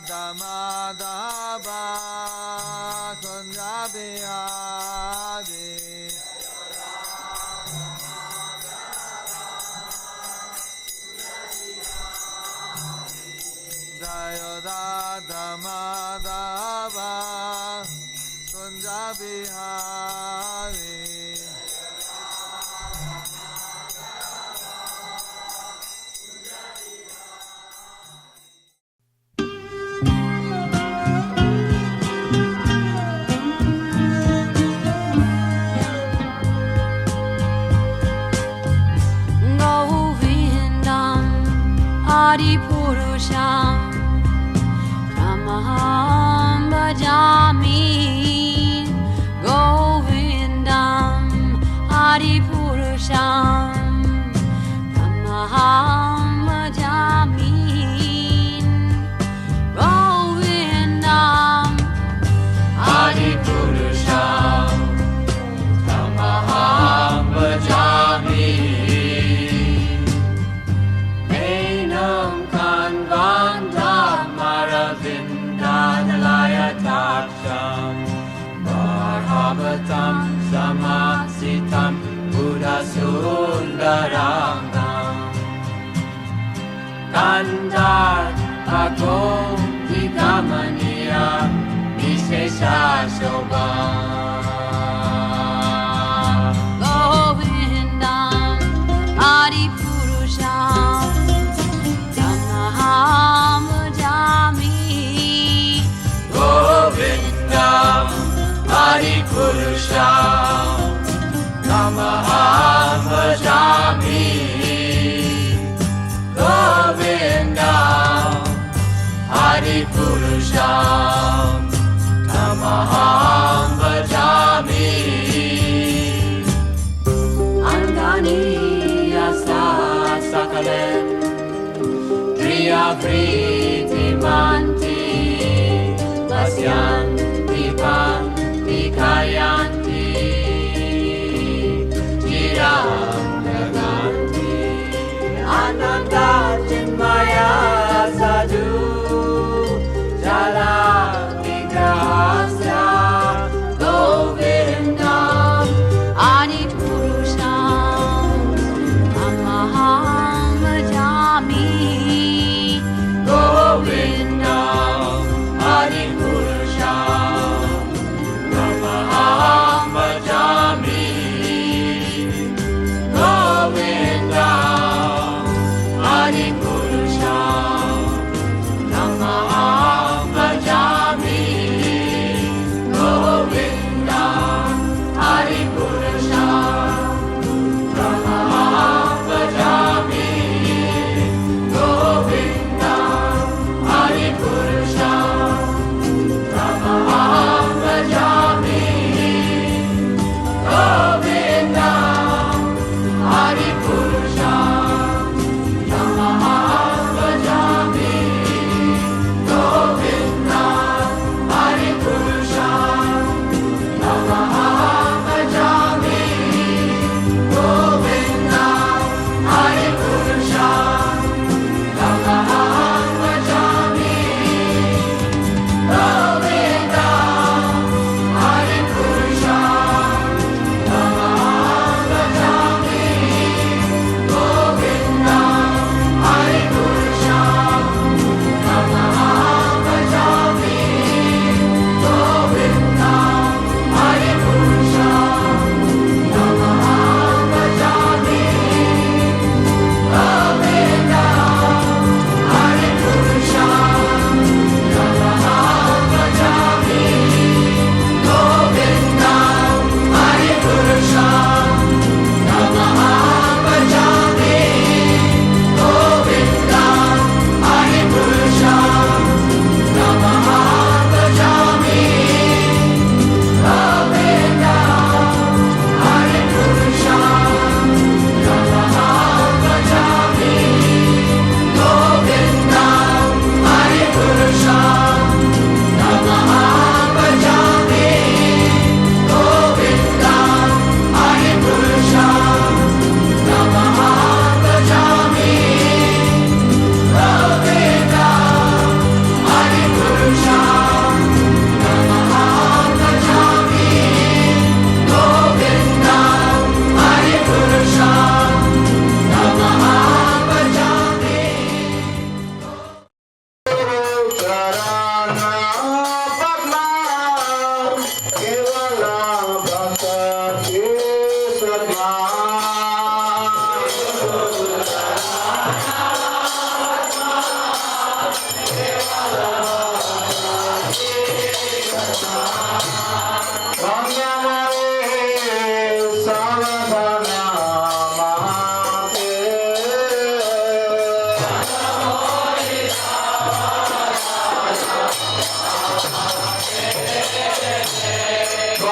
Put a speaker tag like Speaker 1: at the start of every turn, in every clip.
Speaker 1: Damadava Kunjabihari Jayoda Damadava Kunjabihari
Speaker 2: Purusham Tamaham Bhajami Govindam Adi Purusham Tamaham Bhajami Govindam Adi Purusham Tamaham Bhajami Bharavatam Samasitam Buddha Sundarangam Kandar Agom Vikamaniya Vishesha Shobham Govindam Adi Purusham Tamaham Bhajami Govindam Adi Purusham Tamaham Bhajami Govindam Adi Purusham Tamaham Bhajami Angani Yasa Sakalen Kriya Vriti Manti Vasyanti Panti Kayanti Chiragaganti Ananda Chinmaya Sadhu Jala Vigrahasya Govindam Adi Purusham Tamaham Bhajami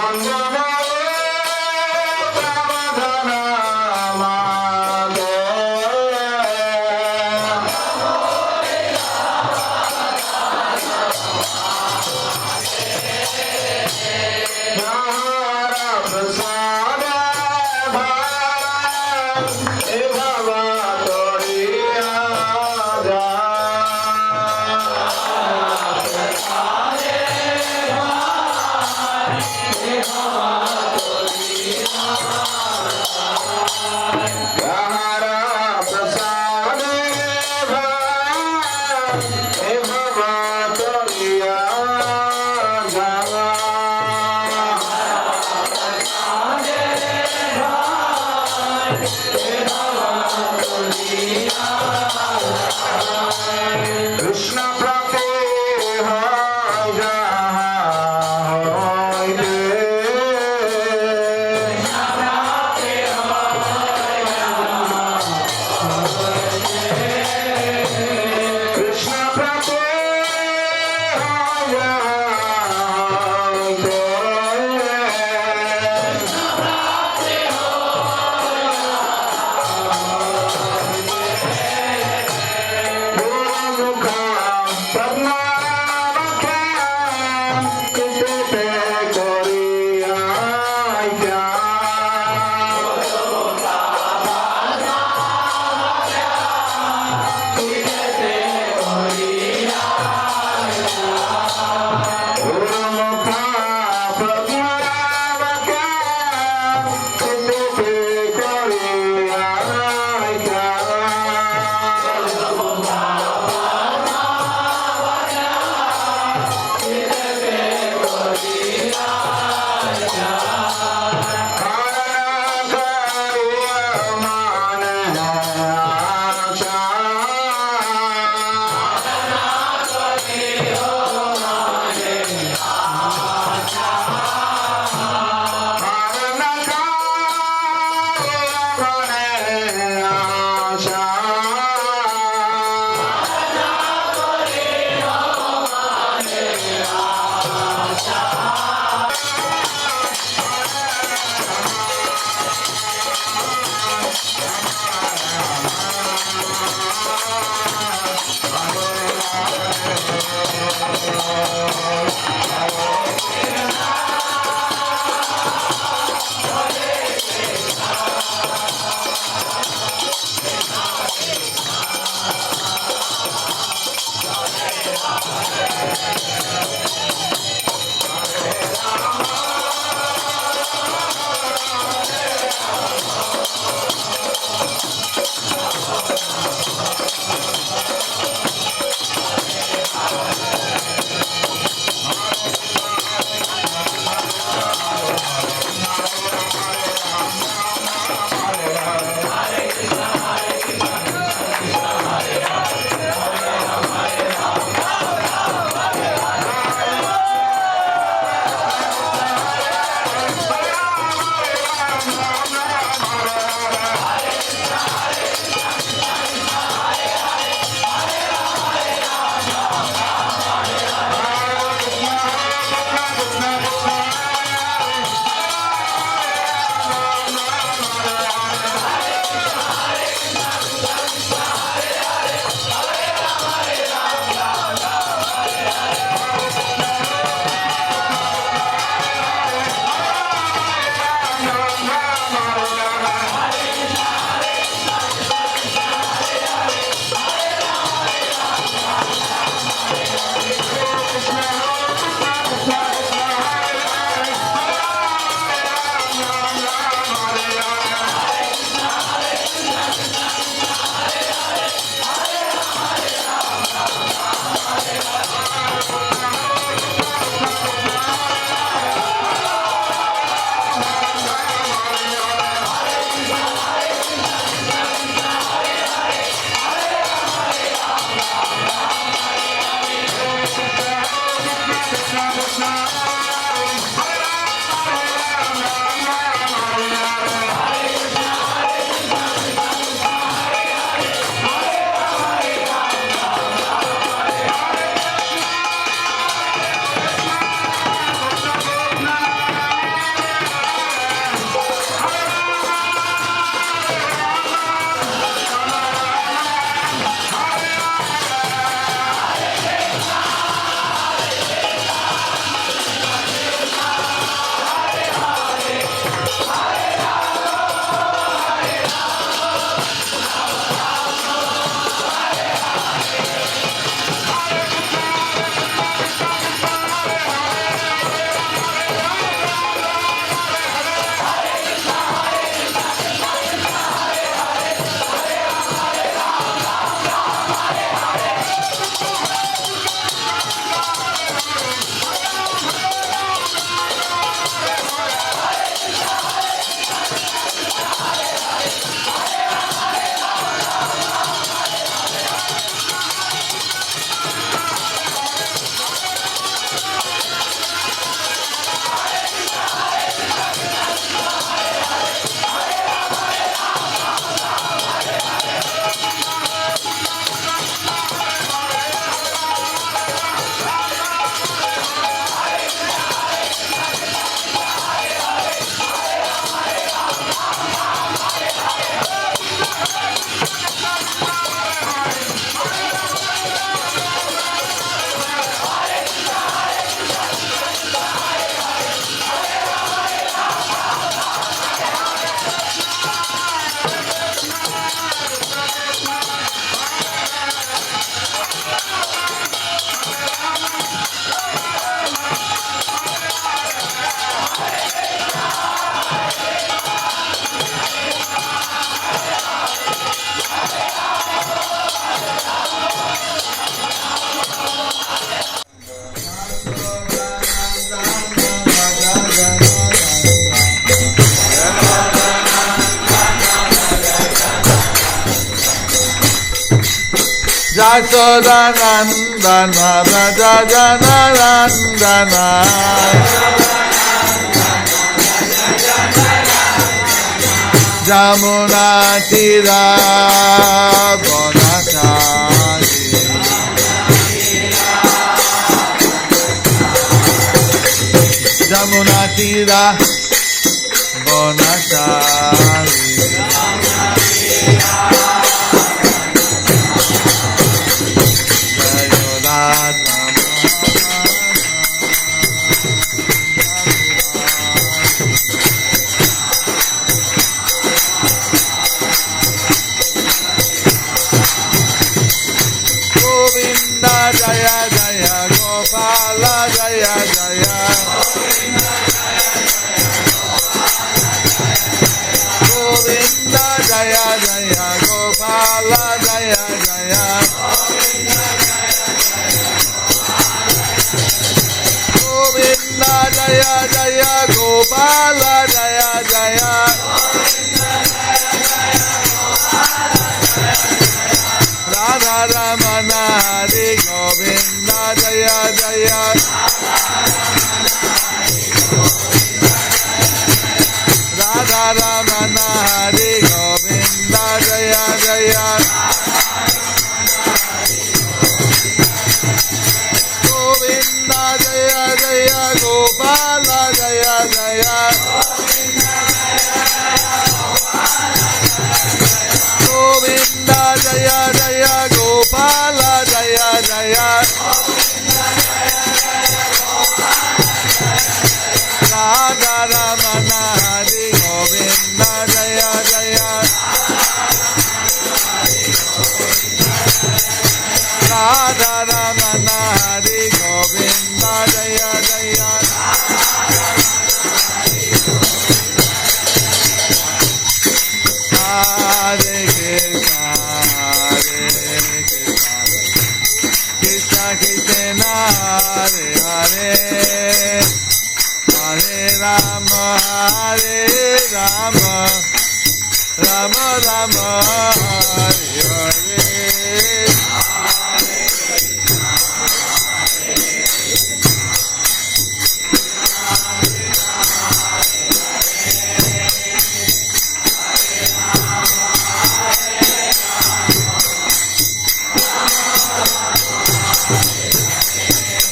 Speaker 3: Hare
Speaker 1: Yasoda Nandana Braja Jana Nandana Jamuna Tira Bonachari Jamuna Tira Bonachari Govinda Jaya Jaya Gopala Jaya Jaya Govinda Jaya Jaya Gopala Jaya Jaya Govinda Jaya Jaya Gopala Jaya Jaya Radha Ramana Hare Govinda Jaya Jaya Radha Ramana Hare Govinda Jaya Jaya Govinda Jaya Jaya Gopala Jaya Jaya Govinda Jaya Jaya Gopala Jaya Jaya Radha Ramana Hare Govinda Jaya Jaya Radha Ramana Hare Govinda Jaya Jaya Hare Krishna Krishna Krishna Hare Hare Hare Rama Hare Rama Rama Rama Hare Hare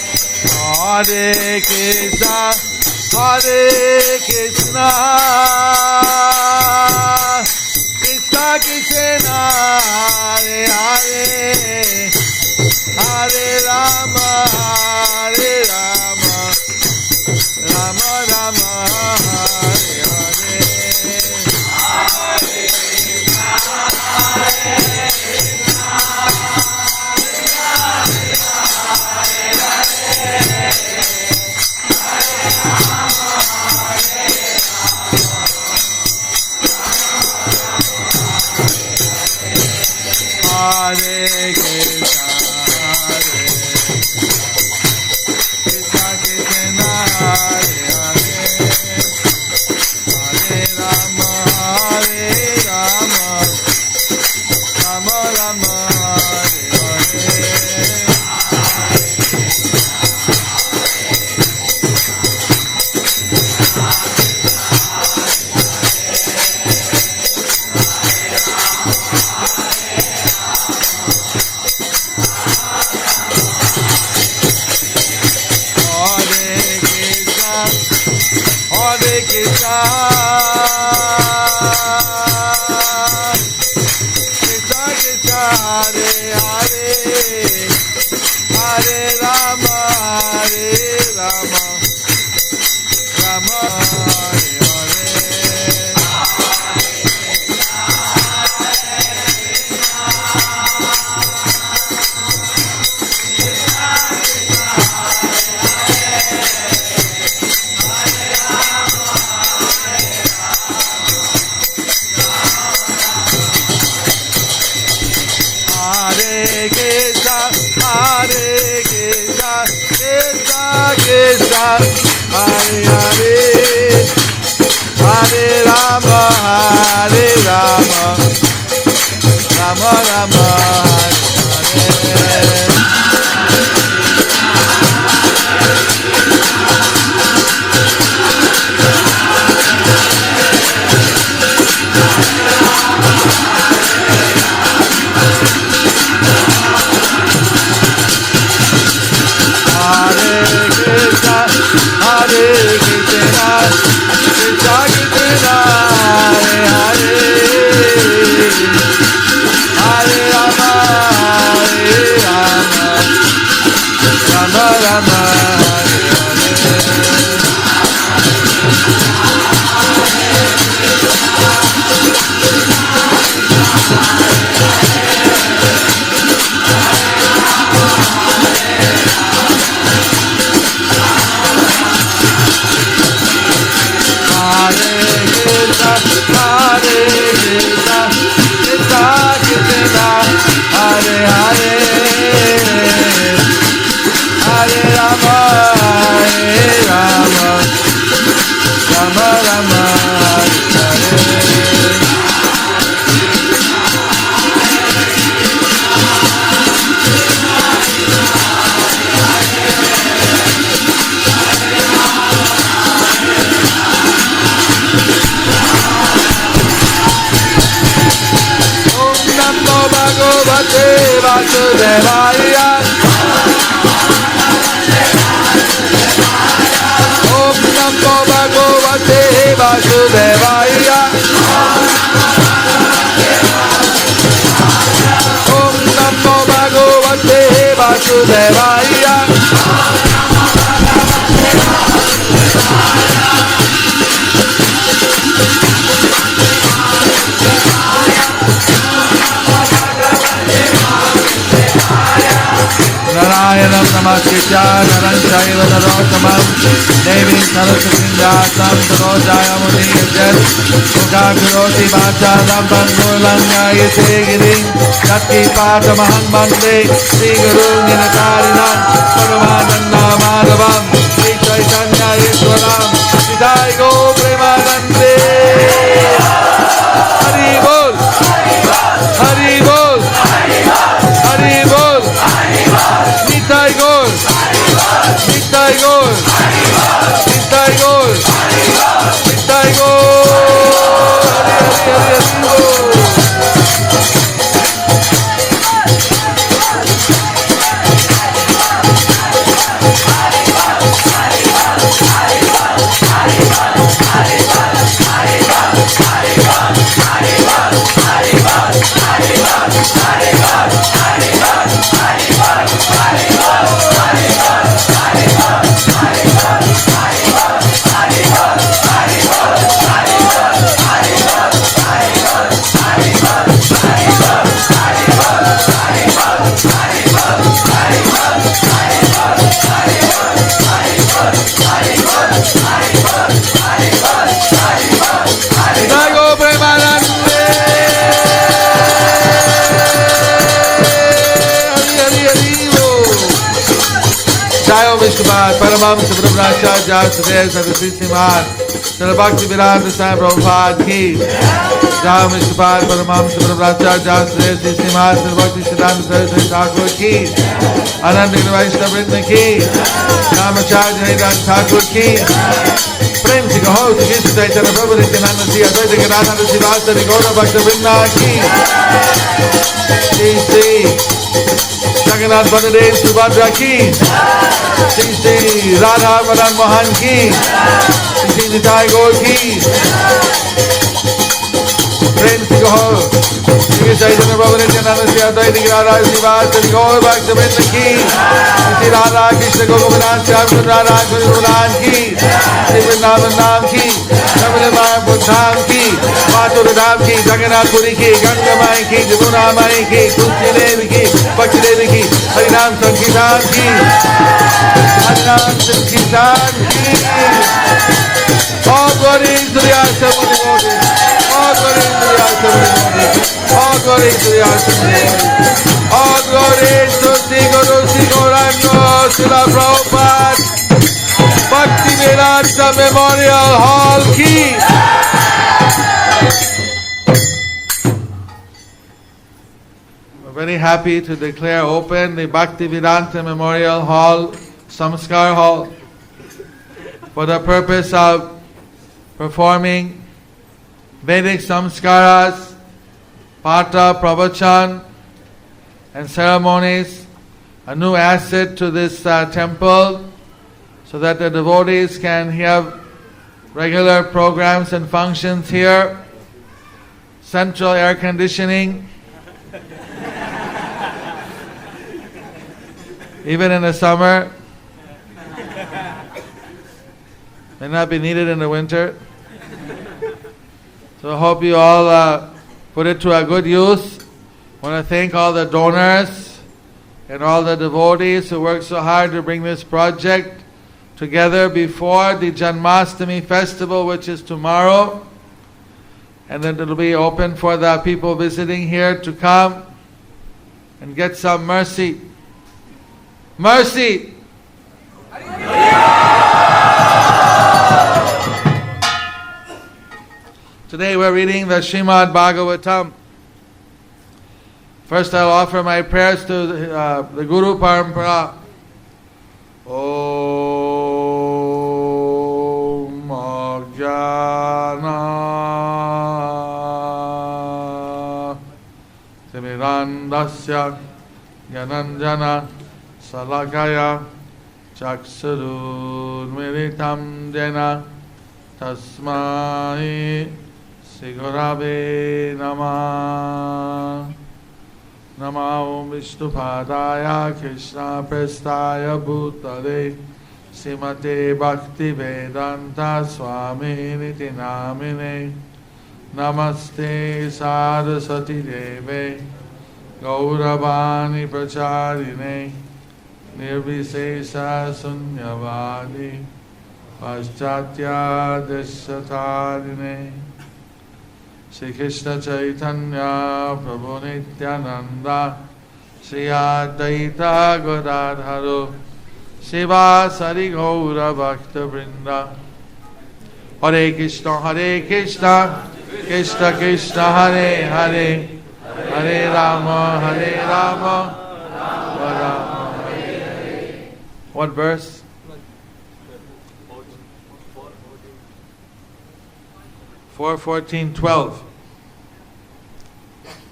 Speaker 1: Hare Krishna Hare Krishna Krishna Krishna Hare Hare Hare Rama Hare Rama Rama Rama Hare Hare Hare Krishna Krishna Krishna Hare Hare Hare Rama Hare Rama Rama Rama Hare Hare Hare Krishna Krishna Krishna Hare Hare Hare Rama Hare Rama Rama Hare Hare Hare Krishna, Hare Krishna, Krishna Krishna, Hare Hare, Hare Rama, Hare Rama, Rama Rama, Hare Hare. Hare Krishna, Krishna Krishna, Hare Hare, Hare Rama, Rama Rama, Hare Bhagavate Vasudevaya. Om Namo Bhagavate Vasudevaya. Om Namo Bhagavate Vasudevaya. Narayanam Namaskritya Naram Chaiva Narottamam Devim Saraswatim Vyasam Tato Jayamudiyajat Mukha Karoti Vacharam Bandhurlangayate Girim Yatki Patamaham Bande Sri Guru Nilakarinam Paramananda Madhavam Sri Chaitanya Ishwaram Siddhai Go Premanande Hari Bol Hari Bol Hari Bol Nitai Gaur, Nitai Gaur, Nitai Gaur, Nitai Gaur, Hari Hari Hari Vishnupada, Paramahamsa Brahmacharya, Sadev Saraswati Simad, Srila Bhakti Vedanta Swami Prabhupada ki. Jai Vishnupada, Paramahamsa Brahmacharya, Sadev Saraswati Simad, Srila Bhakti Siddhanta Saraswati Thakur ki. Ananda Vaishnava Vrinda ki. Ramacharya Haridas Thakur ki. Prem Sika Ho, Krishna Chaitanya Prabhu Nityananda Sri Advaita Gadadhara Srivastava Gaura Bhakta Vrinda ki. Shri Jagannath Baladev Subhadra ki. Shri Radha Madan Mohan ki. Shri Nitai Gaur ki. Prem Sika Ho, Shri Chaitanya Prabhu Nityananda Sri Advaita Gadadhara Srivastava Gaura Bhakta Vrinda ki. Shri Radha Krishna Gokulan Shyam Radha Gokulan ki. Shri Vrindavan Dham ki. Shamila Mayapur Dham ki. Mathura Dham ki. Jagannath Puri ki. Ganga Mai ki. Jamuna Mai ki. Tulsi Devi ki. Bhakti Devi ki. Harinam Sankirtan ki. Harinam Sankirtan ki. All glory to the Asam Devotees. All glory to the Asam Devotees. All glory to the Asam Devotees. All glory to Sri Guru Sri Gauranga Srila Prabhupada Bhakti Vedanta Memorial Hall ki. We're very happy to declare open the Bhakti Vedanta Memorial Hall, Samskar Hall, for the purpose of performing Vedic Samskaras, Pata, Pravachan, and ceremonies, a new asset to this temple, so that the devotees can have regular programs and functions here, central air conditioning, even in the summer, may not be needed in the winter. So I hope you all put it to a good use. I want to thank all the donors and all the devotees who worked so hard to bring this project together before the Janmashtami festival, which is tomorrow. and then it'll be open for the people visiting here to come and get some mercy. Mercy! Today we're reading the Srimad Bhagavatam. First I'll offer my prayers to the Guru Parampara. Om Ajnana Timirandasya Gyananjana Salakaya Chaksurunmilitam Jena Tasmai Sigurave Namah. Namo Vishnupadaya Krishna Prestaya Bhutale Srimate Bhakti Vedanta Swami Niti Namine Namaste Saraswati Deve Gauravani Pracharine Nirvisesa Sunyavadi Paschatya Deshatarine Shri Krishna Chaitanya Prabhu Nityananda Shri Advaita Gadadharo Shiva Sari Gaura Bhakta Vrinda Hare Krishna Krishna Krishna Hare Hare Hare Rama Rama Hare Hare. What verse? 4:14-12.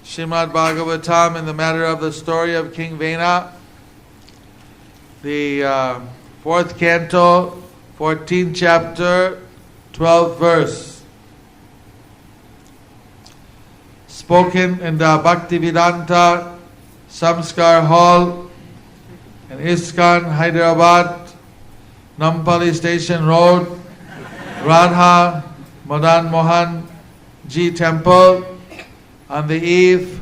Speaker 1: Srimad Bhagavatam in the matter of the story of King Vena, the 4th canto, 14th chapter, 12th verse. Spoken in the Bhaktivedanta Samskar Hall in ISKCON, Hyderabad, Nampally Station Road, Radha Madan Mohan Ji Temple, on the eve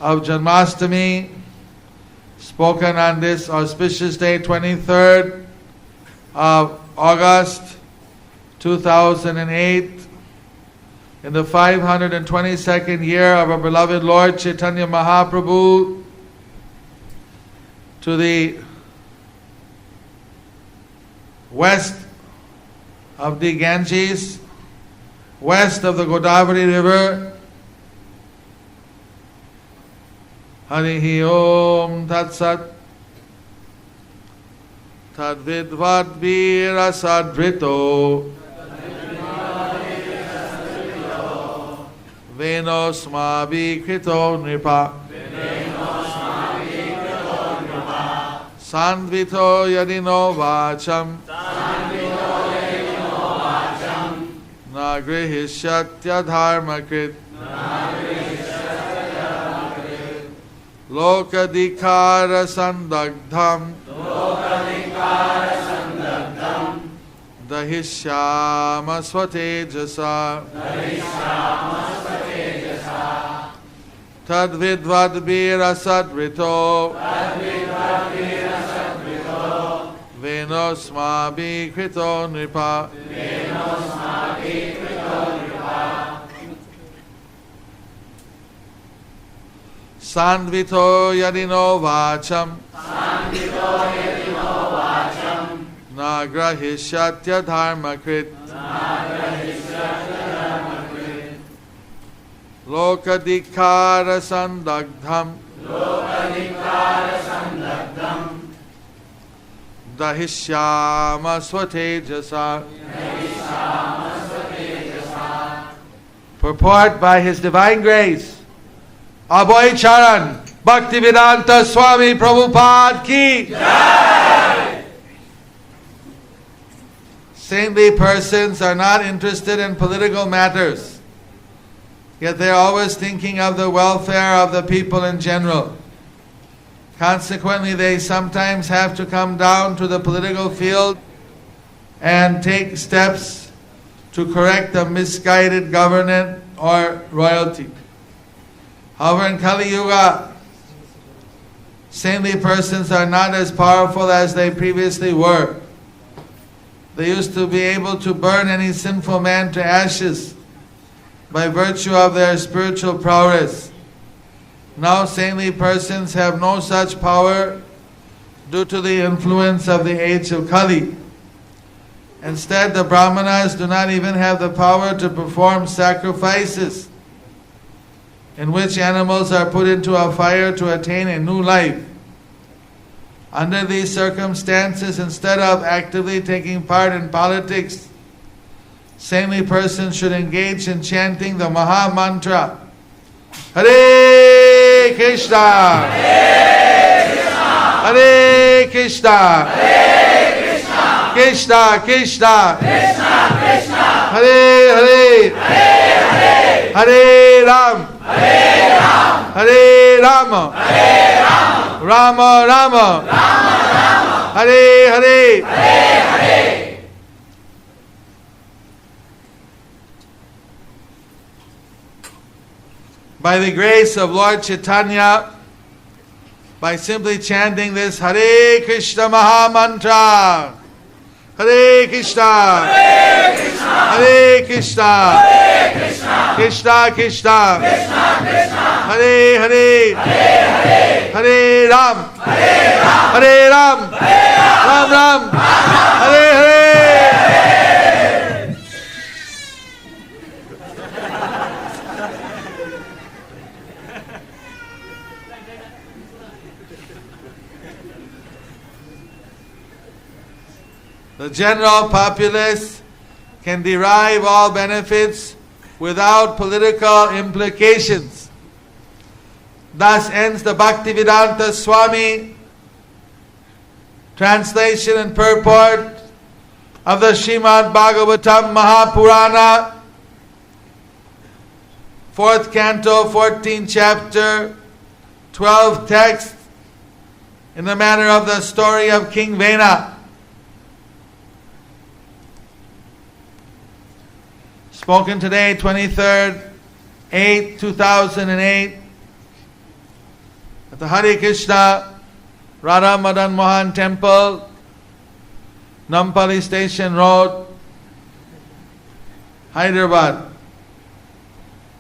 Speaker 1: of Janmashtami, spoken on this auspicious day, 23rd of August 2008, in the 522nd year of our beloved Lord Chaitanya Mahaprabhu, to the west of the Ganges, west of the Godavari River. Harihi Om Tat Sat Tad Vidvad Vira Sadrito Venos Mavi Krito Nripa Sandvito Yadino Vacham Nagrihishyatya Dharmakrit Lokadikara Sandagdham Dahishyama Swatejasa Tadvidvadvira Sadrito Venosmabi Krito Nripa Sandvito Yadino Vacham Nagrahishyatya Dharmakrit Lokadikara Sandagdham Dahishyama Swatejasa. Purport by His Divine Grace Abhay Charan Bhaktivedanta Swami Prabhupada Ki Jai. Saintly persons are not interested in political matters, yet they are always thinking of the welfare of the people in general. Consequently, they sometimes have to come down to the political field and take steps to correct the misguided government or royalty. However, in Kali Yuga, saintly persons are not as powerful as they previously were. They used to be able to burn any sinful man to ashes by virtue of their spiritual prowess. Now saintly persons have no such power due to the influence of the age of Kali. Instead, the Brahmanas do not even have the power to perform sacrifices in which animals are put into a fire to attain a new life. Under these circumstances, instead of actively taking part in politics, saintly persons should engage in chanting the Maha Mantra. Hare Krishna, Hare Krishna, Krishna Krishna, Hare Hare, Hare Ram, Hare Rama, Rama Rama, Hare Hare. By the grace of Lord Chaitanya, by simply chanting this Hare Krishna Maha Mantra, Hare Krishna, Hare Krishna, Krishna Krishna, Hare Hare, Hare Ram, Hare Ram, Ram Ram, Hare Hare. The general populace can derive all benefits without political implications. Thus ends the Bhaktivedanta Swami translation and purport of the Srimad Bhagavatam Mahapurana, 4th canto, 14th chapter, 12th text, in the manner of the story of King Vena. Spoken today, 23rd, 8, 2008, at the Hare Krishna Radha Madan Mohan Temple, Nampally Station Road, Hyderabad,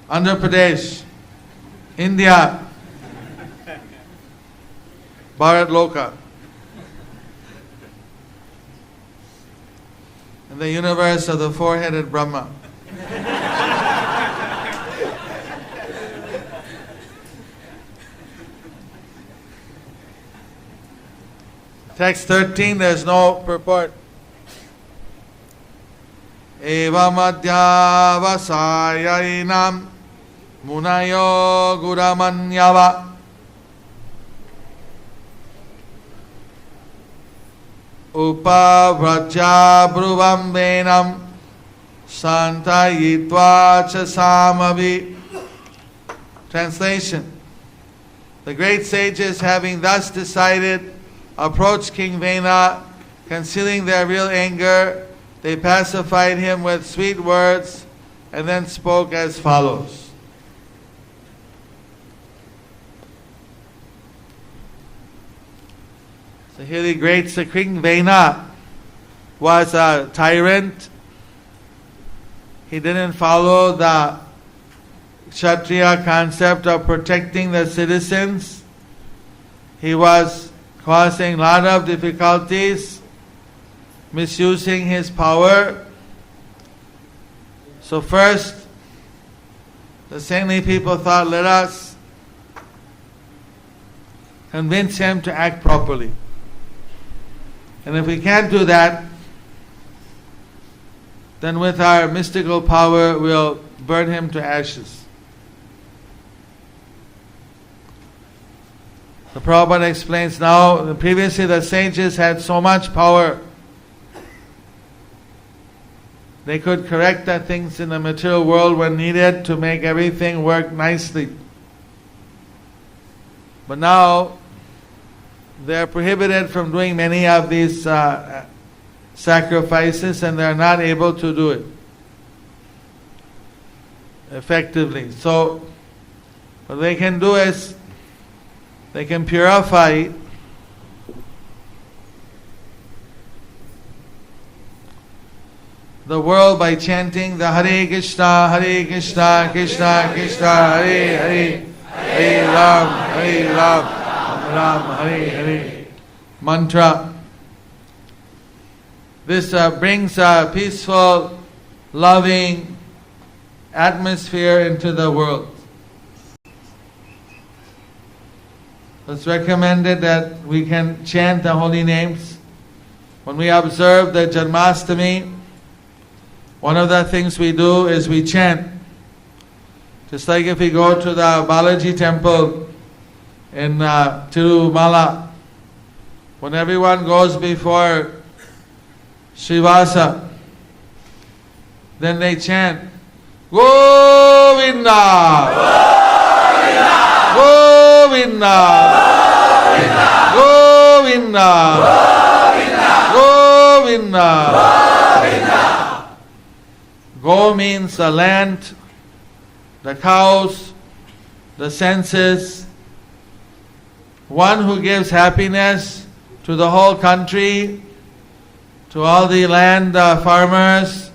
Speaker 1: Andhra Pradesh, India, Bharat Loka. In the universe of the four-headed Brahma. Text 13, there's no purport. Eva madhyavasayainam munayo guramanyava upavraja bruvam venam santayitva cha samavi. Translation. The great sages, having thus decided, approached King Vena, concealing their real anger. They pacified him with sweet words and then spoke as follows. So here the great King Vena was a tyrant. He didn't follow the Kshatriya concept of protecting the citizens. He was causing a lot of difficulties, misusing his power. So first, the saintly people thought, let us convince him to act properly. And if we can't do that, then with our mystical power, we'll burn him to ashes. The Prabhupada explains now, previously the sages had so much power. They could correct the things in the material world when needed to make everything work nicely. But now, they are prohibited from doing many of these sacrifices, and they are not able to do it effectively. So, what they can do is, they can purify the world by chanting the Hare Krishna, Krishna Krishna, Hare Hare, Hare Ram, Ram, Hare Hare mantra. This brings a peaceful, loving atmosphere into the world. It's recommended that we can chant the holy names. When we observe the Janmashtami, one of the things we do is we chant. Just like if we go to the Balaji temple in Tirumala, when everyone goes before Srivasa, then they chant, Govinda! Govinda! Govinda! Govinda! Go means the land, the cows, the senses. One who gives happiness to the whole country, to all the land farmers,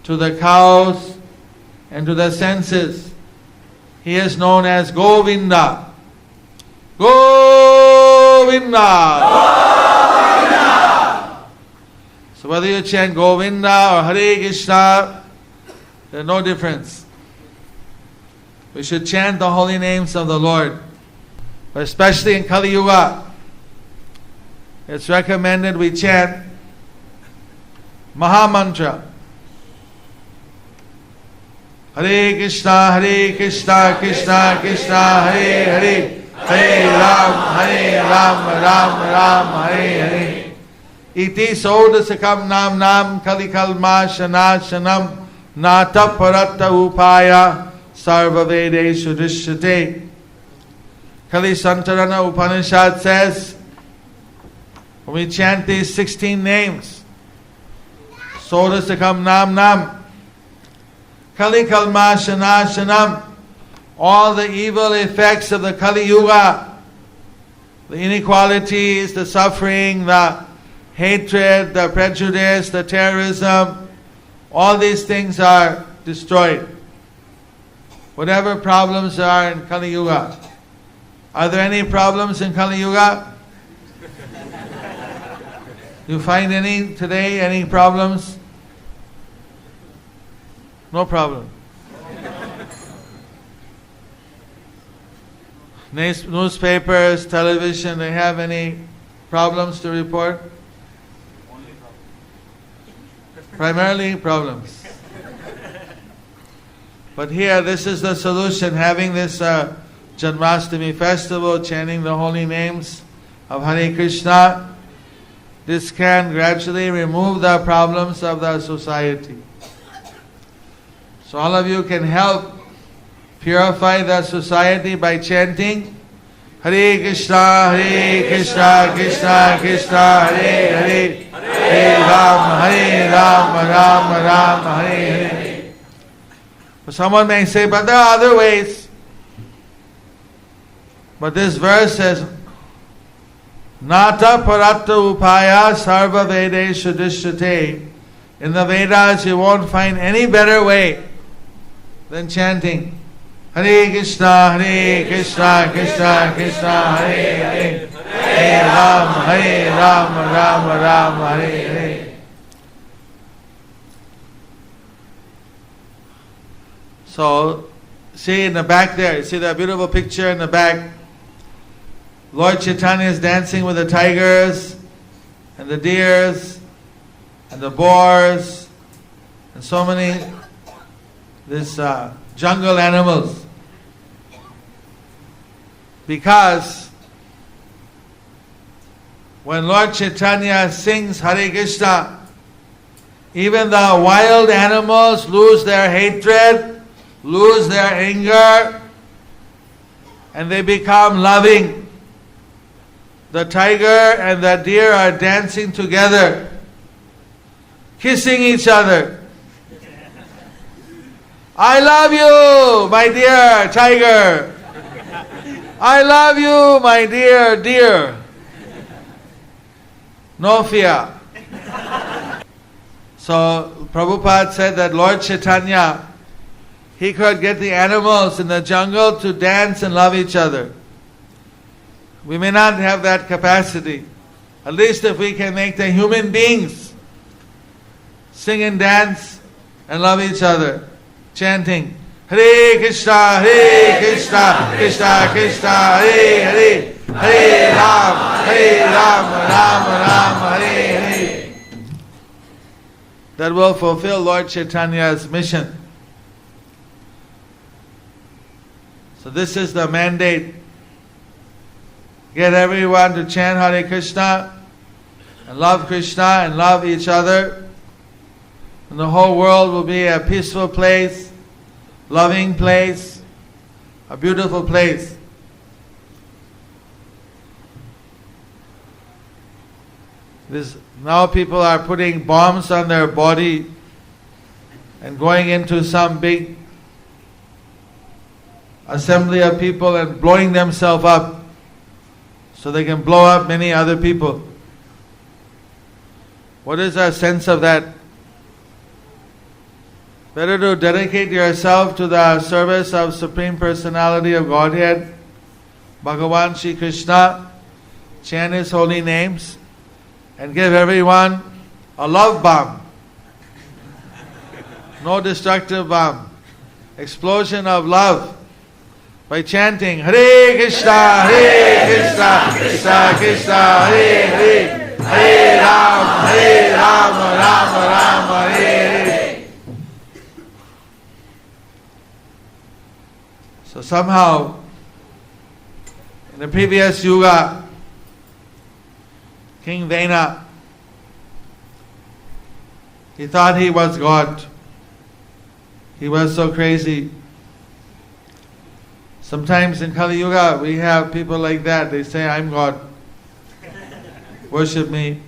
Speaker 1: to the cows, and to the senses. He is known as Govinda. Govinda! Govinda! So whether you chant Govinda or Hare Krishna, there's no difference. We should chant the holy names of the Lord. But especially in Kali Yuga, it's recommended we chant Maha Mantra. Hare Krishna, Krishna Krishna, Hare Hare, Hare Ram, Ram, Hare Hare. Iti Sodasakam Nam Kalikalma Shanam Nata Paratta Upaya Sarva Vedeshu Drishyate. Kali Santarana Upanishad says, when we chant these 16 names, Sodasakam Nam, Kali Kalma Shanam, all the evil effects of the Kali Yuga, the inequalities, the suffering, the hatred, the prejudice, the terrorism, all these things are destroyed. Whatever problems there are in Kali Yuga. Are there any problems in Kali Yuga? You find any today, any problems? No problem. Newspapers, television, they have any problems to report? Primarily problems. But here, this is the solution, having this Janmashtami festival, chanting the holy names of Hare Krishna. This can gradually remove the problems of the society. So all of you can help purify the society by chanting Hare Krishna, Krishna Krishna, Hare Hare, Hare Ram, Ram, Hare Hare. But someone may say, but there are other ways. But this verse says, Nata Paratta Upaya Sarva Vedeshu Drishyate. In the Vedas you won't find any better way than chanting Hare Krishna, Krishna Krishna, Hare Hare, Hare Ram, Hare Hare. So, see in the back there, you see that beautiful picture in the back? Lord Chaitanya is dancing with the tigers and the deers and the boars and so many jungle animals. Because when Lord Chaitanya sings Hare Krishna, even the wild animals lose their hatred, lose their anger, and they become loving. The tiger and the deer are dancing together, kissing each other. I love you, my dear tiger. I love you, my dear deer. No fear. So Prabhupada said that Lord Chaitanya, he could get the animals in the jungle to dance and love each other. We may not have that capacity. At least if we can make the human beings sing and dance and love each other, chanting Hare Krishna, Krishna Krishna, Hare Hare, Hare Ram, Ram Ram, Hare Hare. That will fulfill Lord Chaitanya's mission. So this is the mandate. Get everyone to chant Hare Krishna and love Krishna and love each other. And the whole world will be a peaceful place, loving place, a beautiful place. Now people are putting bombs on their body and going into some big assembly of people and blowing themselves up so they can blow up many other people. What is our sense of that? Better to dedicate yourself to the service of Supreme Personality of Godhead, Bhagavan Shri Krishna, chant His holy names, and give everyone a love bomb. No destructive bomb. Explosion of love by chanting Hare Krishna, Krishna Krishna, Hare Hare, Hare Ram, Ram Ram, Hare Hare. So somehow, in the previous yuga, King Vena, he thought he was God. He was so crazy. Sometimes in Kali Yuga, we have people like that. They say, I'm God. Worship me.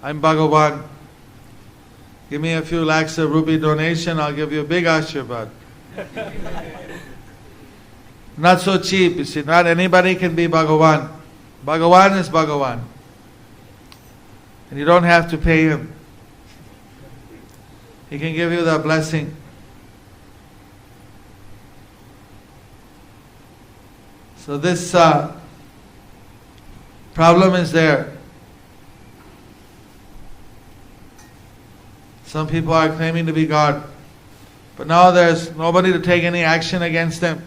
Speaker 1: I'm Bhagavan. Give me a few lakhs of rupee donation, I'll give you a big Ashirvad. Not so cheap, you see. Not anybody can be Bhagavan. Bhagavan is Bhagavan. And you don't have to pay him. He can give you the blessing. So this problem is there. Some people are claiming to be God, but now there's nobody to take any action against them.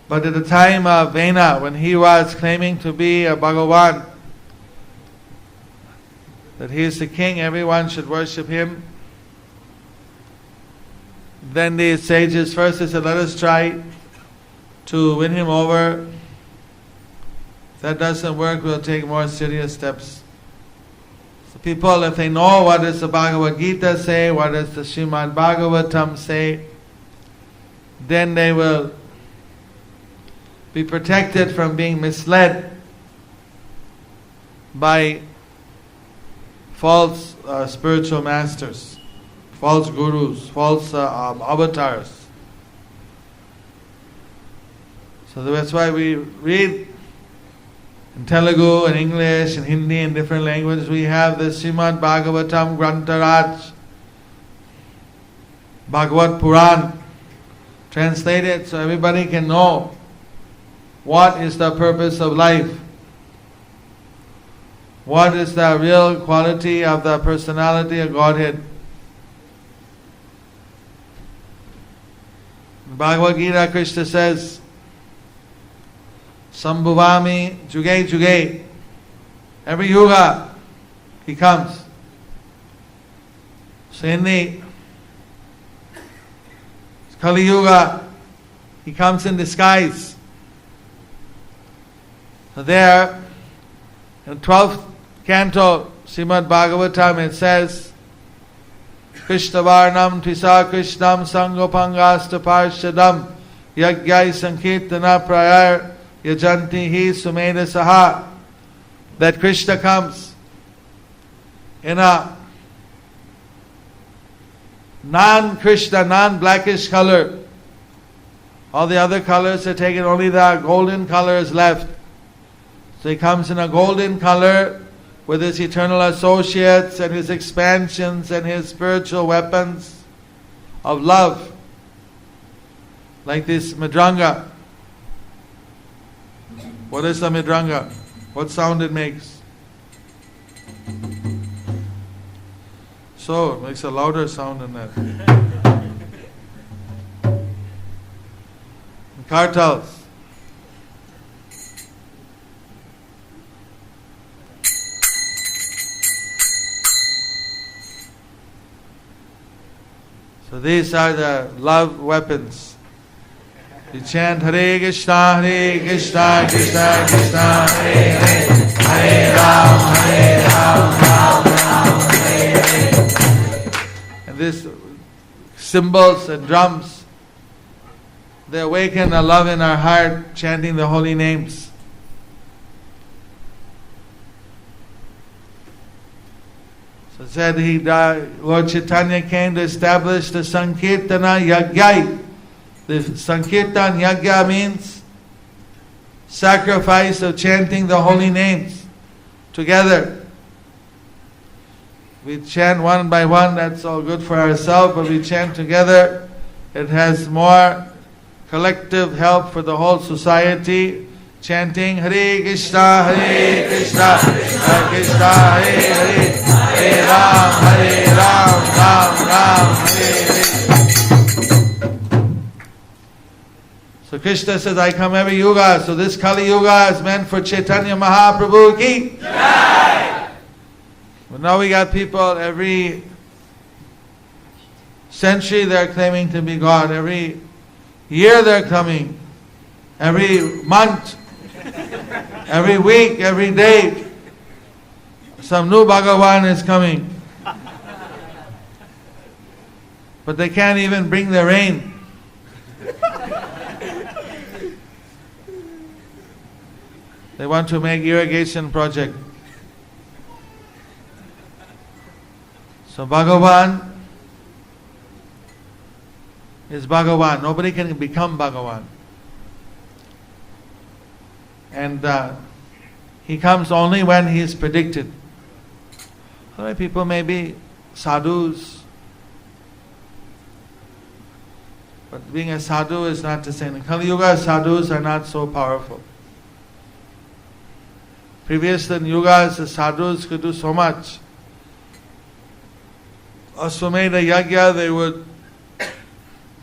Speaker 1: But at the time of Vena, when he was claiming to be a Bhagavan, that he is the king, everyone should worship him, then the sages first they said, let us try to win him over. If that doesn't work, we'll take more serious steps. So people, if they know what does the Bhagavad Gita say, what does the Srimad Bhagavatam say, then they will be protected from being misled by false spiritual masters, false gurus, false avatars. So that's why we read in Telugu and English and Hindi and different languages. We have the Srimad Bhagavatam Grantaraj, Bhagavad Puran, translated so everybody can know what is the purpose of life. What is the real quality of the personality of Godhead? In Bhagavad Gita, Krishna says, Sambhuvami Juge Juge. Every yuga, he comes. So in the Kali Yuga, he comes in disguise. So there, in the 12th canto, Srimad Bhagavatam, it says, Krishna Varnam Tvisa Krishnam Sangopangasta Parshadam Yagyai Sankirtana Prayar Yajanti Hi Sumeda Saha. That Krishna comes in a non-Krishna, non-blackish color. All the other colors are taken, only the golden color is left. So he comes in a golden color, with his eternal associates and his expansions and his spiritual weapons of love, like this mridanga. What is the mridanga? What sound it makes? So, it makes a louder sound than that. Kartals. So these are the love weapons. You chant Hare Krishna, Krishna Krishna, Hare Hare, Hare Ram, Ram Hare Hare. And these cymbals and drums, they awaken a love in our heart, chanting the holy names. So said Lord Chaitanya came to establish the Sankirtana Yajna. The Sankirtan Yajna means sacrifice of chanting the holy names together. We chant one by one, that's all good for ourselves, but we chant together, it has more collective help for the whole society. Chanting Hare Krishna, Hare Krishna, Krishna Krishna, Hare Hare, Hare Ram, Ram Ram, Hare Hare. So Krishna says, I come every yuga. So this Kali Yuga is meant for Chaitanya Mahaprabhu ki Jai. But now we got people every century they're claiming to be God. Every year they're coming. Every month. Every week. Every day. Some new Bhagavan is coming. But they can't even bring the rain. They want to make irrigation project. So Bhagavan is Bhagavan. Nobody can become Bhagavan. And he comes only when he is predicted. Other people may be sadhus. But being a sadhu is not the same. In Kali Yuga, sadhus are not so powerful. Previous than yugas, the sadhus could do so much. Aswamedha Yajna, they would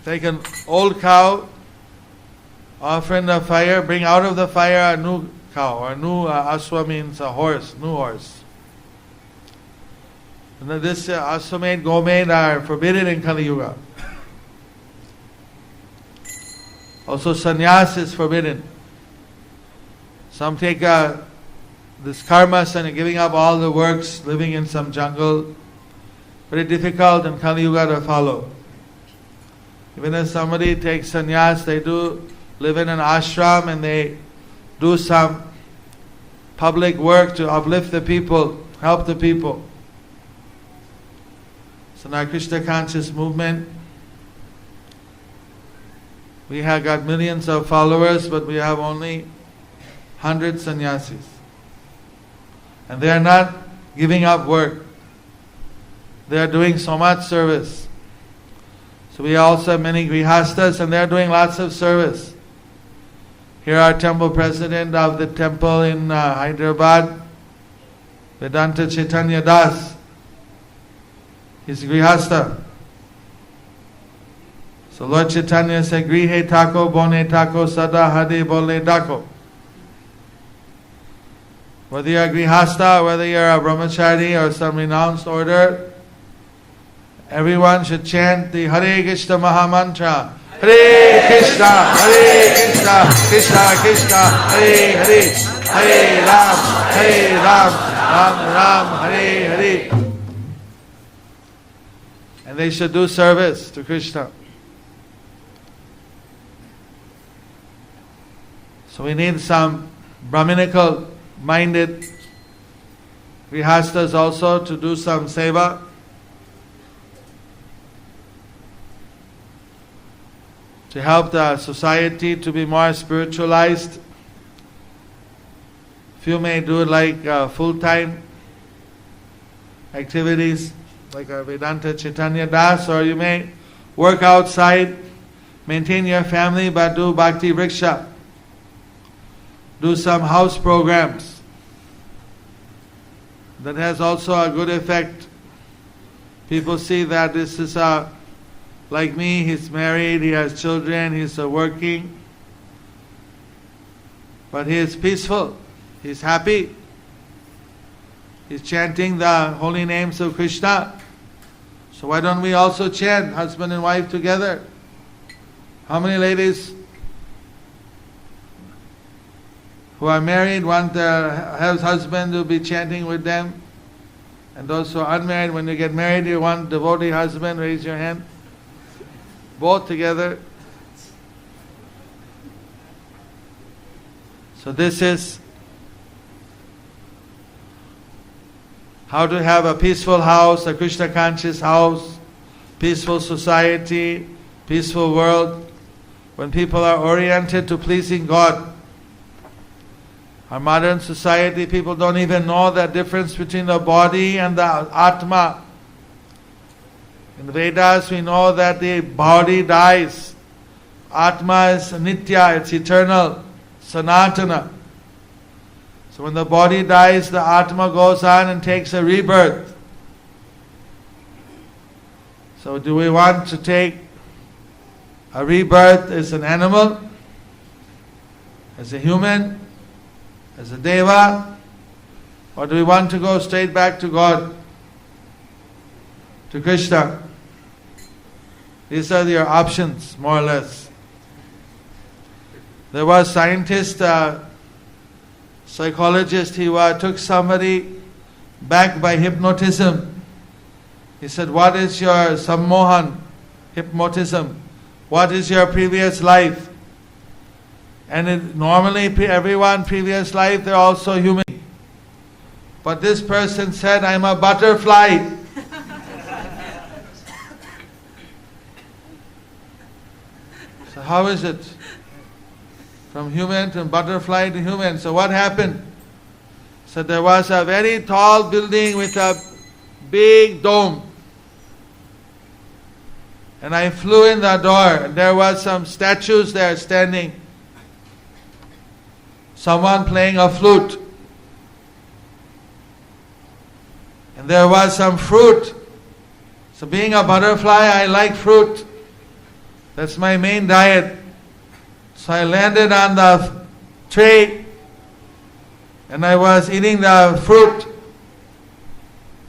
Speaker 1: take an old cow, offer in the fire, bring out of the fire a new cow, or new aswa means a horse, new horse. And then this aswamed, gomed are forbidden in Kali Yuga. Also sannyas is forbidden. Some take this karmas and giving up all the works, living in some jungle. Very difficult in Kali Yuga to follow. Even if somebody takes sannyas, they do live in an ashram and they do some public work to uplift the people, help the people. So in our Krishna conscious movement, we have got millions of followers, but we have only 100 sannyasis. And they are not giving up work. They are doing so much service. So we also have many grihastas and they are doing lots of service. Here our temple president of the temple in Hyderabad, Vedanta Chaitanya Das. He's a grihasta. So Lord Chaitanya said, Grihe tako, bone tako, sada hade bole dako. Whether you're a grihasta, whether you're a brahmachari or some renounced order, everyone should chant the Hare Krishna Maha Mantra. Hare Krishna, Krishna Krishna, Hare Hare, Hare Ram, Ram Ram, Hare Hare. And they should do service to Krishna. So we need some Brahminical minded grihastas also to do some seva. To help the society to be more spiritualized. Few may do it like full time. activities like our Vedanta Chaitanya Das, or you may work outside, maintain your family, but do Bhakti Vriksha. Do some house programs. That has also a good effect. People see that this is like me, he's married, he has children, he's working. But he is peaceful, he's happy. He's chanting the holy names of Krishna. So why don't we also chant, husband and wife together? How many ladies who are married want their husband to be chanting with them? And those who are unmarried, when you get married, you want devotee husband, raise your hand. Both together. So this is how to have a peaceful house, a Krishna conscious house, peaceful society, peaceful world, when people are oriented to pleasing God. Our modern society, people don't even know the difference between the body and the Atma. In the Vedas, we know that the body dies. Atma is Nitya, it's eternal, Sanatana. So when the body dies, the Atma goes on and takes a rebirth. So do we want to take a rebirth as an animal, as a human, as a deva, or do we want to go straight back to God, to Krishna? These are your options, more or less. There was a scientist, psychologist, he took somebody back by hypnotism. He said, what is your sammohan, hypnotism? What is your previous life? And normally everyone previous life, they're also human. But this person said, I'm a butterfly. So how is it? From human to butterfly to human. So what happened? So there was a very tall building with a big dome. And I flew in the door, and there was some statues there standing. Someone playing a flute. And there was some fruit. So being a butterfly, I like fruit. That's my main diet. So I landed on the tray and I was eating the fruit.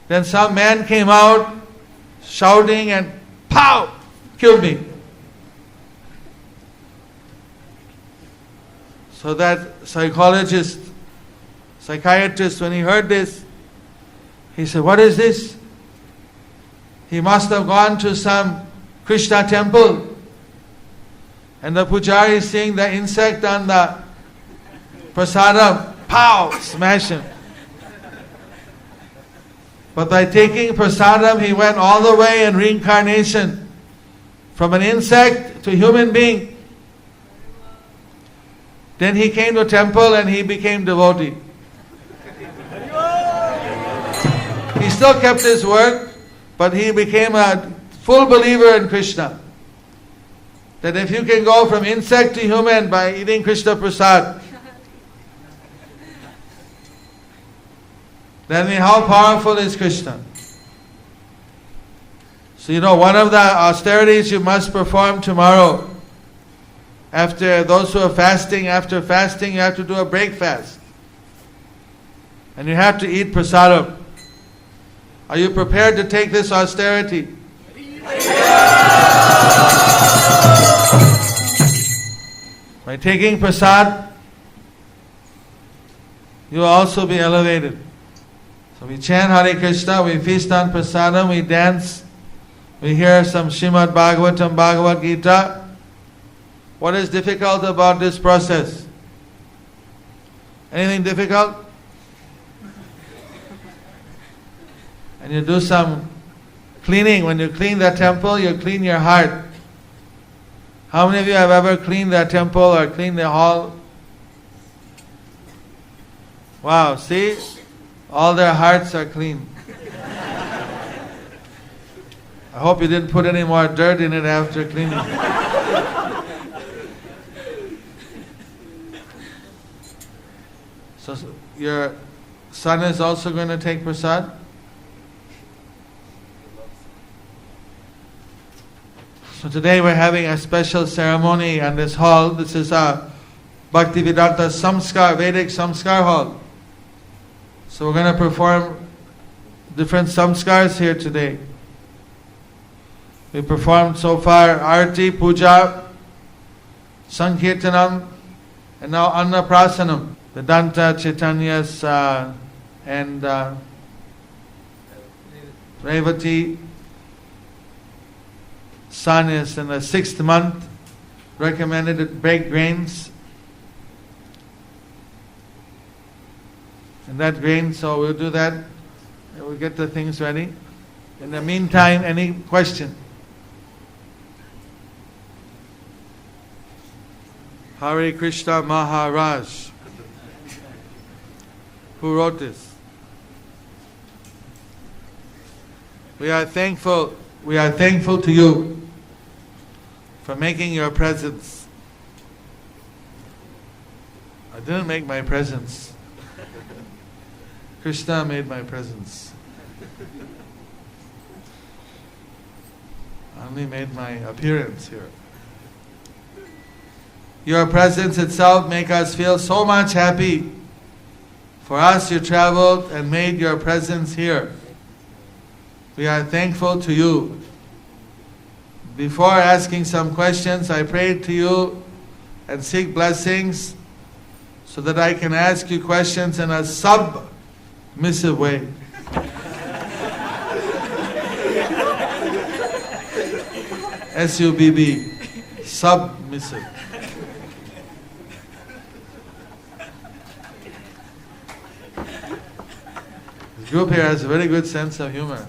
Speaker 1: Then some man came out shouting and pow! Killed me. So that psychiatrist, when he heard this, he said, what is this? He must have gone to some Krishna temple. And the pujari is seeing the insect on the prasadam, pow, smash him. But by taking prasadam, he went all the way in reincarnation from an insect to human being. Then he came to temple and he became devotee. He still kept his work, but he became a full believer in Krishna. That if you can go from insect to human by eating Krishna Prasad, then how powerful is Krishna? So one of the austerities you must perform tomorrow, after those who are fasting, after fasting you have to do a break fast. And you have to eat prasadam. Are you prepared to take this austerity? By taking prasad, you will also be elevated. So we chant Hare Krishna, we feast on prasadam, we dance, we hear some Srimad Bhagavatam, Bhagavad Gita. What is difficult about this process? Anything difficult? And you do some cleaning. When you clean the temple, you clean your heart. How many of you have ever cleaned the temple or cleaned the hall? Wow, see? All their hearts are clean. I hope you didn't put any more dirt in it after cleaning. So your son is also going to take prasad? So today we're having a special ceremony in this hall. This is a Bhaktivedanta Samskar, Vedic Samskar hall. So we're going to perform different samskars here today. We performed so far Arti, Puja, Sankirtanam, and now Annaprasanam. Vedanta, Chaitanya's and Revati son is in the 6th month, recommended to break grains. And that grain, so we'll do that. And we'll get the things ready. In the meantime, any question? Hare Krishna Maharaj. Who wrote this? We are thankful to you for making your presence. I didn't make my presence. Krishna made my presence. I only made my appearance here. Your presence itself makes us feel so much happy. For us, you traveled and made your presence here. We are thankful to you. Before asking some questions, I pray to you and seek blessings so that I can ask you questions in a submissive way. S-U-B-B, submissive. This group here has a very good sense of humor.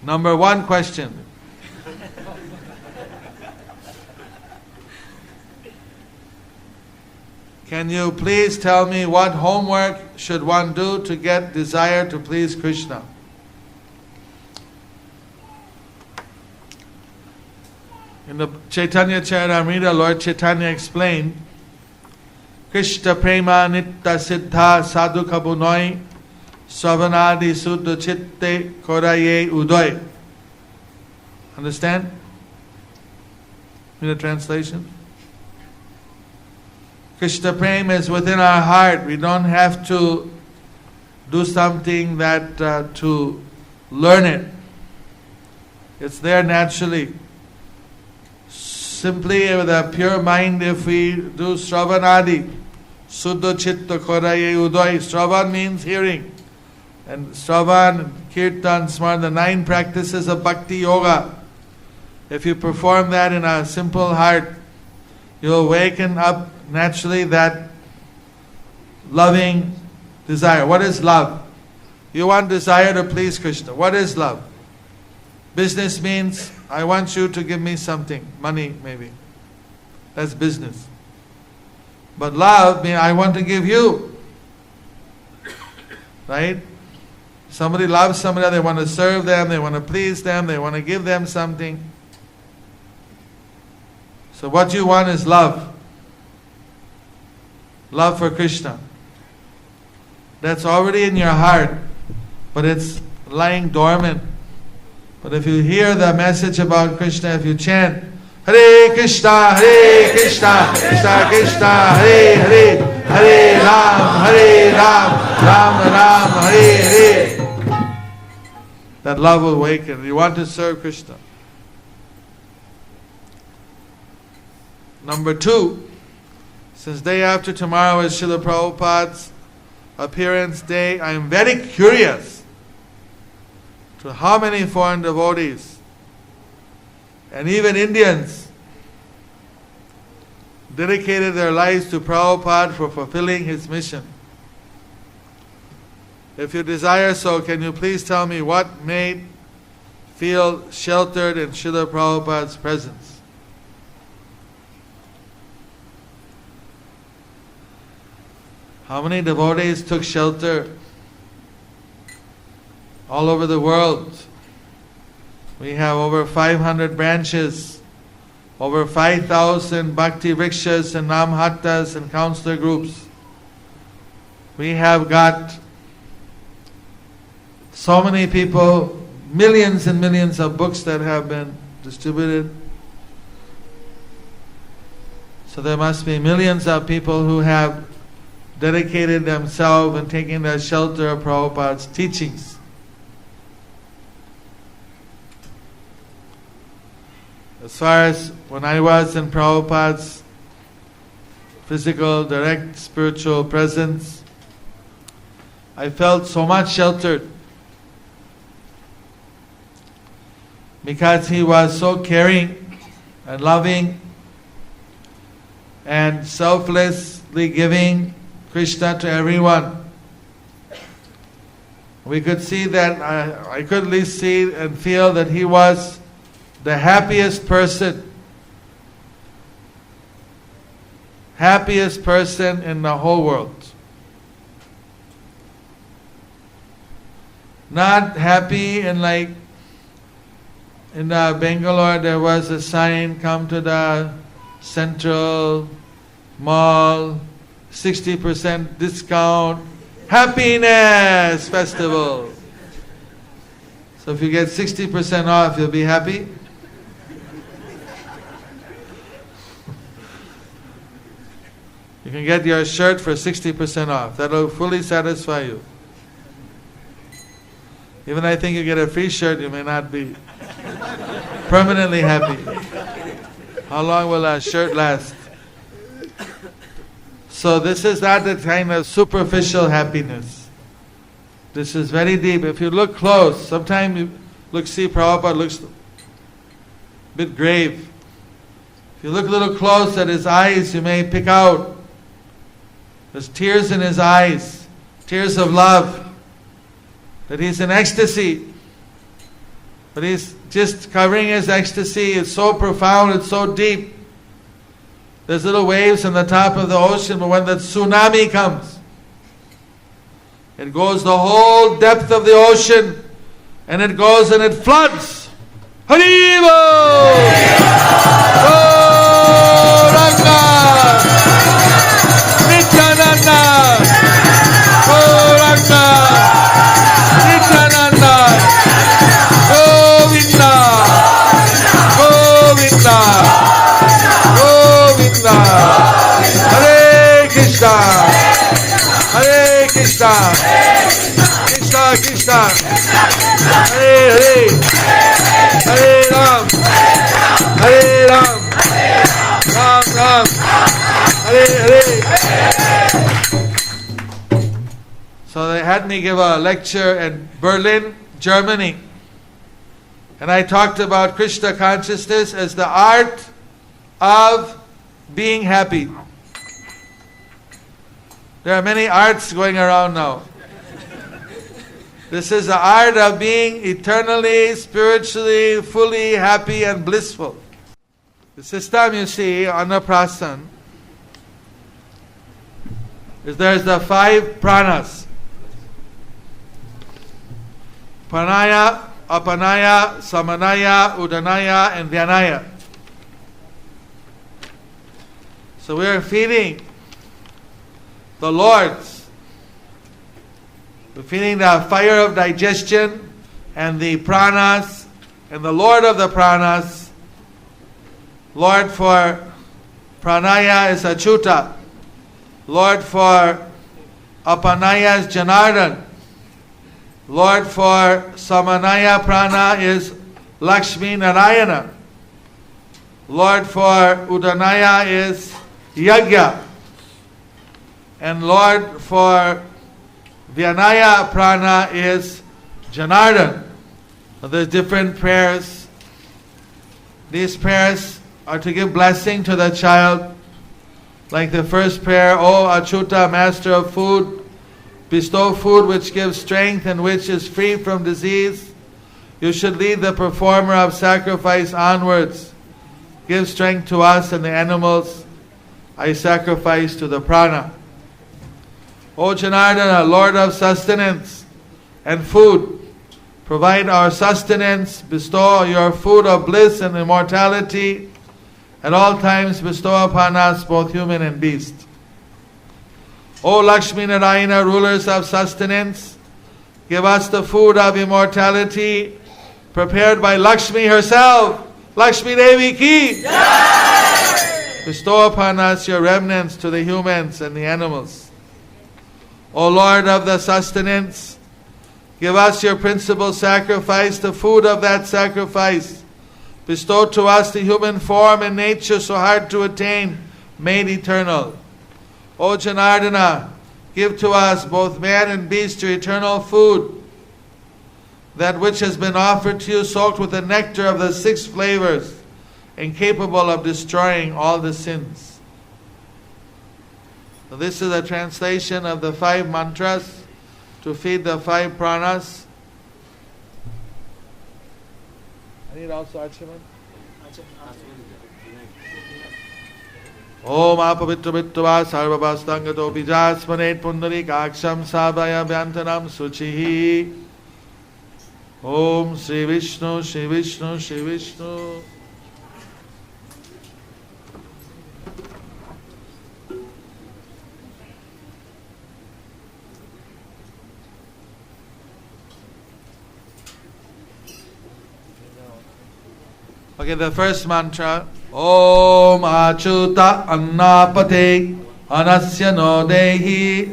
Speaker 1: Number 1 question. Can you please tell me what homework should one do to get desire to please Krishna? In the Chaitanya Charitamrita, Lord Chaitanya explained, Krishna prema nitta siddha sadhu kabunoi savanadi suddha chitte koraye udoy. Understand? In the translation? Krishna prema is within our heart. We don't have to do something that to learn it. It's there naturally. Simply with a pure mind, if we do Shravanadi, Suddha Chitta Koraye Udoy. Shravan means hearing. And Shravan, Kirtan, Smaran, the 9 practices of Bhakti Yoga. If you perform that in a simple heart, you'll awaken up naturally that loving desire. What is love? You want desire to please Krishna. What is love? Business means, I want you to give me something, money maybe. That's business. But love means, I want to give you. Right? Somebody loves somebody, they want to serve them, they want to please them, they want to give them something. So what you want is love. Love for Krishna. That's already in your heart, but it's lying dormant. But if you hear the message about Krishna, if you chant, Hare Krishna, Krishna Krishna, Hare Hare, Hare Ram, Ram Ram, Hare Hare, that love will awaken. You want to serve Krishna. Number 2, since day after tomorrow is Srila Prabhupada's appearance day, I am very curious to how many foreign devotees and even Indians dedicated their lives to Prabhupada for fulfilling his mission. If you desire so, can you please tell me what made feel sheltered in Srila Prabhupada's presence? How many devotees took shelter all over the world. We have over 500 branches, over 5,000 bhakti rikshas and namhattas and counselor groups. We have got so many people, millions and millions of books that have been distributed. So there must be millions of people who have dedicated themselves and taken the shelter of Prabhupada's teachings. As far as when I was in Prabhupada's physical, direct, spiritual presence, I felt so much sheltered because he was so caring and loving and selflessly giving Krishna to everyone. We could see that, I could at least see and feel that he was the happiest person in the whole world. Not happy in in the Bangalore there was a sign, come to the Central Mall, 60% discount, happiness festival. So if you get 60% off, you'll be happy. You can get your shirt for 60% off. That'll fully satisfy you. Even I think you get a free shirt, you may not be permanently happy. How long will a shirt last? So this is not the kind of superficial happiness. This is very deep. If you look close, sometimes you see Prabhupada looks a bit grave. If you look a little close at his eyes, you may pick out there's tears in his eyes, tears of love, that he's in ecstasy. But he's just covering his ecstasy. It's so profound, it's so deep. There's little waves on the top of the ocean, but when the tsunami comes, it goes the whole depth of the ocean, and it goes and it floods. Haribo! Gauranga! Nityananda! Gauranga! Nityananda! Govinda! Govinda! Govinda! Hare Krishna! Hare Krishna! Krishna Krishna! Hare Hare! Hare Ram! Hare Ram! Ram Ram! Hare Hare! So they had me give a lecture in Berlin, Germany. And I talked about Krishna consciousness as the art of being happy. There are many arts going around now. This is the art of being eternally, spiritually, fully happy and blissful. The system you see, Annaprasan, there's the 5 pranas. Pranaya, Apanaya, Samanaya, Udanaya, and Dhyanaya. So we are feeding the Lord's. We're feeding the fire of digestion and the pranas, and the Lord of the pranas. Lord for pranaya is Achyuta. Lord for apanaya is Janardan. Lord for samanaya prana is Lakshmi Narayana. Lord for udanaya is Yagya. And Lord for Dhyanaya prana is Janardan. So there's different prayers. These prayers are to give blessing to the child. Like the first prayer, O Achyuta, Master of food, bestow food which gives strength and which is free from disease. You should lead the performer of sacrifice onwards. Give strength to us and the animals I sacrifice to the prana. O Janardana, Lord of sustenance and food, Provide our sustenance, bestow your food of bliss and immortality. At all times bestow upon us both human and beast. O Lakshmi Narayana, rulers of sustenance, give us the food of immortality prepared by Lakshmi herself. Lakshmi Devi ki! Bestow upon us your remnants to the humans and the animals. O Lord of the sustenance, give us your principal sacrifice, the food of that sacrifice. Bestow to us the human form and nature so hard to attain, made eternal. O Janardana, give to us, both man and beast, your eternal food, that which has been offered to you soaked with the nectar of the 6 flavors and capable of destroying all the sins. So this is a translation of the 5 mantras to feed the 5 pranas. I need also Archaman. Om apavitra vittva sarvabhastangato bijasmanet pundarikaksham sabhaya vyantanam suchihi. Om Shri Vishnu, Shri Vishnu, Shri Vishnu. Okay, the first mantra. Om Achuta Annapate Anasya no Dehi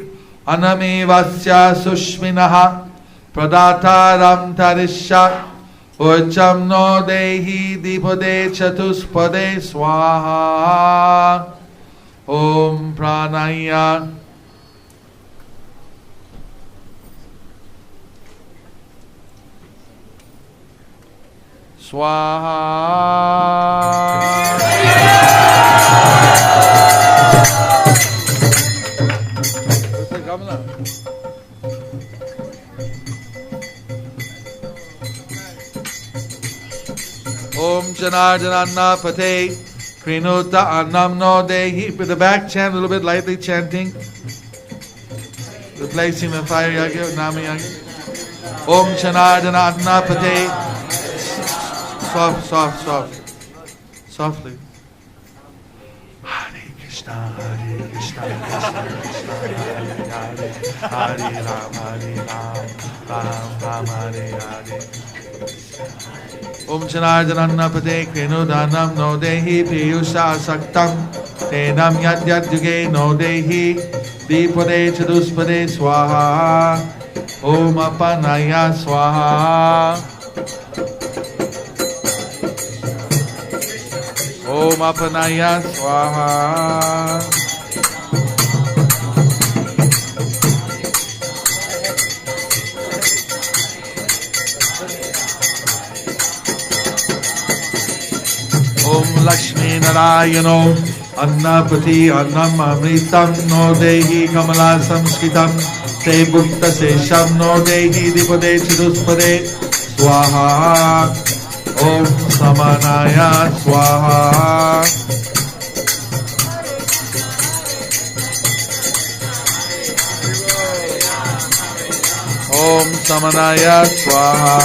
Speaker 1: Anamivasya Sushminaha Pradataram Tarisha Urcham no Dehi Dipade Chatuspade Swaha. Om Pranaya Swaha. Om Janardana Pate Krinuta Annam no Dehi. With the back chant, a little bit lightly chanting, replacing the fire yagya, Nama yagya. Om Janardana Pate. Soft, soft, soft. Softly. Hare Krishna, Hare Krishna, Krishna Krishna, Hare Hare, Hare Ram, Ram Ram, Hare Hare. Om Janardana Pate Krinudanam no Dehi Piyusha Saktam Tenam Yad Yad Yuge no Dehi Dipade Chaduspade Swaha. Om Apanaya Swaha. Om Apanaya Swaha. Om Lakshmi Narayano Annapati Annam Amritam no Dehi Kamala Samskritam Te Bhukta Sesham no Dehi Dipade Chiduspade Swaha. Om Samanaya Swaha. Om Samanaya Swaha.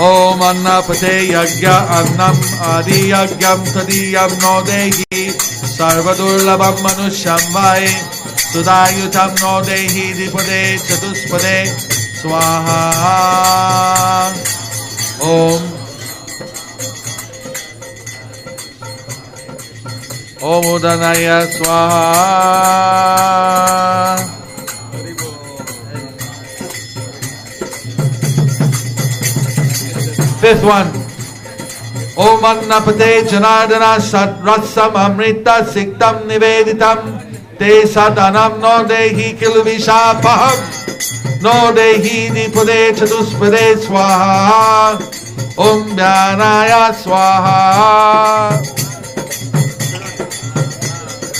Speaker 1: Om Annapate Yagya Annam Adi Yagyam Tadiyam no Dehi Sarvadurlabham Manusham Vai Sudayutam no Dehi Dipade Chatuspade Swaha. Om Udanaya Swaha. Fifth one. Om Annapate Janardana Satrasam Amrita Siktam Niveditam Te Sadanam no Dehi Kilvishapaham No Dehi Dipade Chatuspade Swaha. Om Dhyanaya Swaha.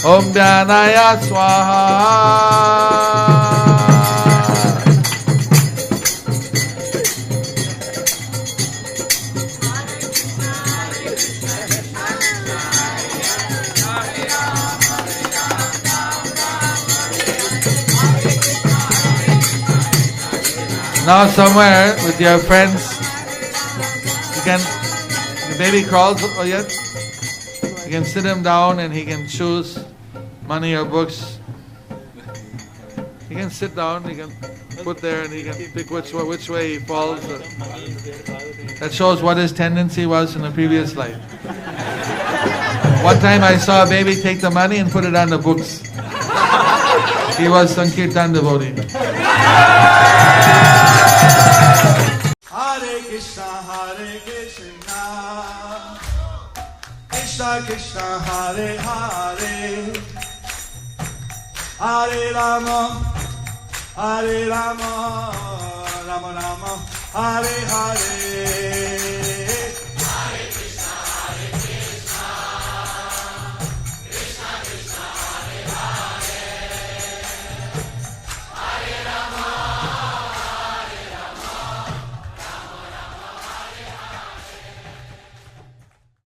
Speaker 1: Om Dhyanaya Swaha. Now somewhere with your friends, you can, the baby crawls yet? You can sit him down and he can choose money or books. He can sit down, he can put there and he can pick which way he falls. That shows what his tendency was in the previous life. One time I saw a baby take the money and put it on the books. He was Sankirtana devotee.
Speaker 3: Hare Krishna, Krishna Krishna, Hare Hare, Hare Rama, Rama Rama, Hare Hare.